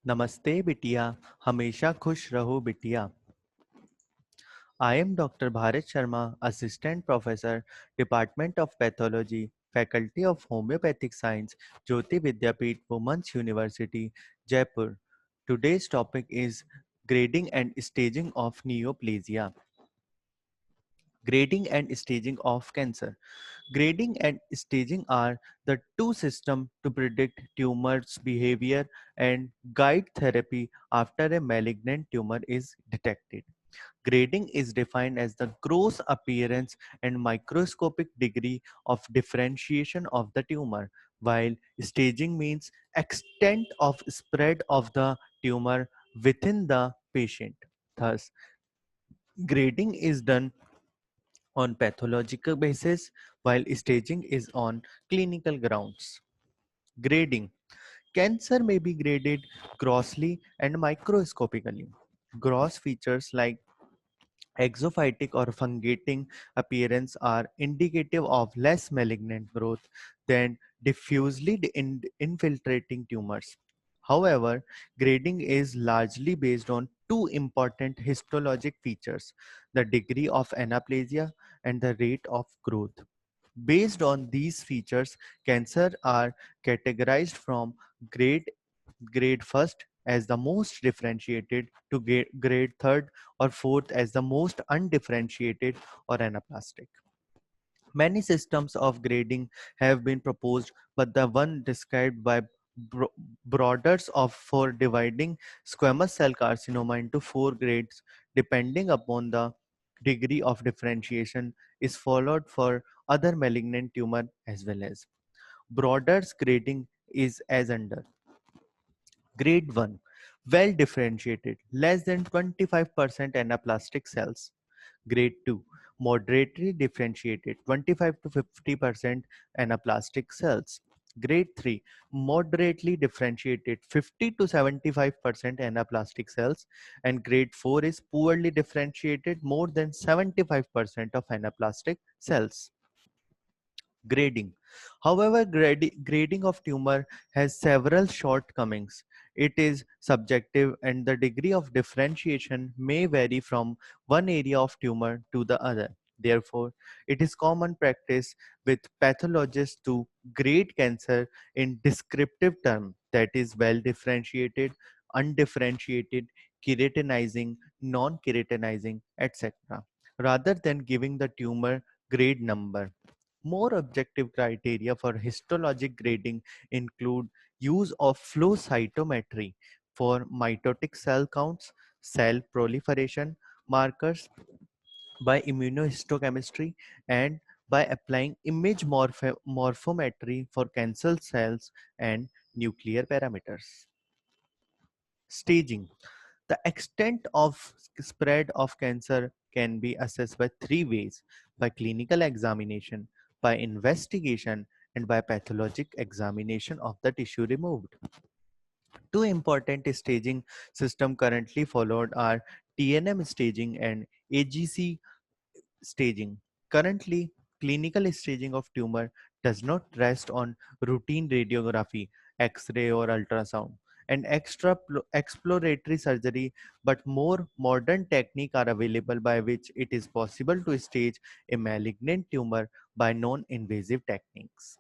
नमस्ते बिटिया, हमेशा खुश रहो बिटिया। I am Dr. Bharat Sharma, Assistant Professor, Department of Pathology, Faculty of Homeopathic Science, Jyoti Vidyapeeth, Women's University, Jaipur. Today's topic is grading and staging of neoplasia. Grading and staging of cancer. Grading and staging are the two systems to predict tumor's behavior and guide therapy after a malignant tumor is detected. Grading is defined as the gross appearance and microscopic degree of differentiation of the tumor, while staging means extent of spread of the tumor within the patient. Thus, grading is done on pathological basis while staging is on clinical grounds. Grading. Cancer may be graded grossly and microscopically. Gross features like exophytic or fungating appearance are indicative of less malignant growth than diffusely infiltrating tumors. However, grading is largely based on two important histologic features, the degree of anaplasia and the rate of growth. Based on these features, cancer are categorized from grade grade first as the most differentiated to grade third or fourth as the most undifferentiated or anaplastic. Many systems of grading have been proposed, but the one described by Broders of for dividing squamous cell carcinoma into four grades depending upon the degree of differentiation is followed for other malignant tumor as well as. Broders grading is as under. Grade 1, well differentiated, less than 25% anaplastic cells. Grade 2, moderately differentiated, 25 to 50% anaplastic cells. Grade 3, moderately differentiated, 50 to 75% anaplastic cells. And grade 4 is poorly differentiated, more than 75% of anaplastic cells. Grading. However, grading of tumor has several shortcomings. It is subjective and the degree of differentiation may vary from one area of tumor to the other. Therefore, it is common practice with pathologists to grade cancer in descriptive terms, that is well differentiated, undifferentiated, keratinizing, non-keratinizing, etc., rather than giving the tumor grade number. More objective criteria for histologic grading include use of flow cytometry for mitotic cell counts, cell proliferation markers by immunohistochemistry, and by applying image morphometry for cancer cells and nuclear parameters. Staging. The extent of spread of cancer can be assessed by three ways: by clinical examination, by investigation, and by pathologic examination of the tissue removed. Two important staging systems currently followed are TNM staging and AGC staging. Currently, clinical staging of tumor does not rest on routine radiography, X-ray or ultrasound, and exploratory surgery, but more modern techniques are available by which it is possible to stage a malignant tumor by non-invasive techniques.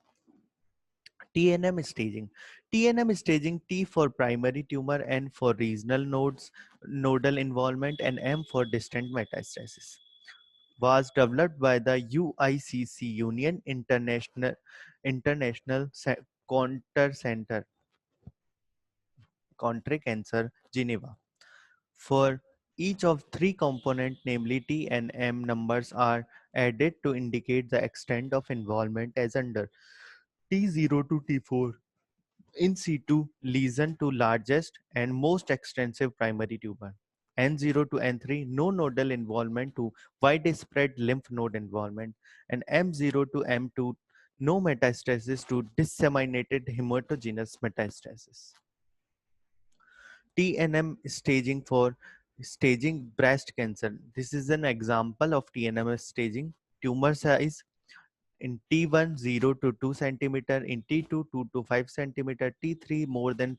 TNM staging. TNM staging, T for primary tumor, N for regional nodes, nodal involvement, and M for distant metastasis, was developed by the UICC Union International Counter Center, Contre Cancer, Geneva. For each of three components, namely T and M numbers are added to indicate the extent of involvement as under T0 to T4. In situ lesion to largest and most extensive primary tumor. N0 to N3, no nodal involvement to widespread lymph node involvement. And M0 to M2, no metastasis to disseminated hematogenous metastasis. TNM staging for staging breast cancer. This is an example of TNM staging. Tumor size in T1 0 to 2 centimeter, in T2 2 to 5 centimeter, T3 more than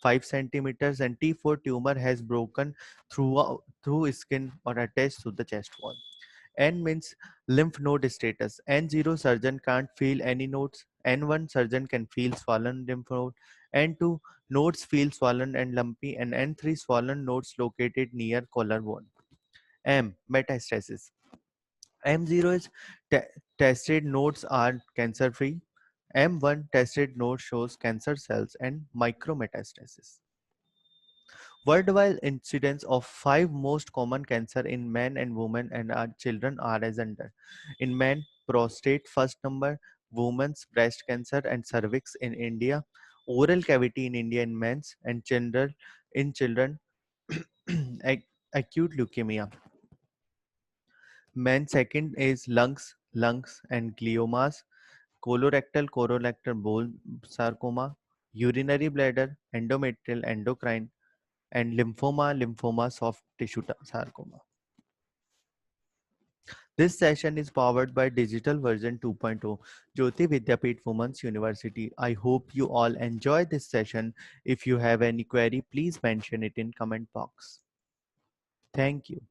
5 centimeters, and T4 tumor has broken through skin or attached to the chest wall. N means lymph node status. N0 surgeon can't feel any nodes. N1 surgeon can feel swollen lymph node. N2 nodes feel swollen and lumpy, and N3 swollen nodes located near collarbone. M metastasis. M0 is tested nodes are cancer free. M1 tested node shows cancer cells and micrometastasis. Worldwide incidence of 5 most common cancer in men and women and our children are as under. In men, prostate first number, women's breast cancer and cervix in India, oral cavity in India in men's and children ac- acute leukemia. Men second is lungs and gliomas, colorectal bone sarcoma, urinary bladder, endometrial endocrine and lymphoma soft tissue sarcoma. This session is powered by Digital Version 2.0, Jyoti Vidyapeeth Women's University. I hope you all enjoy this session. If you have any query, please mention it in comment box. Thank you.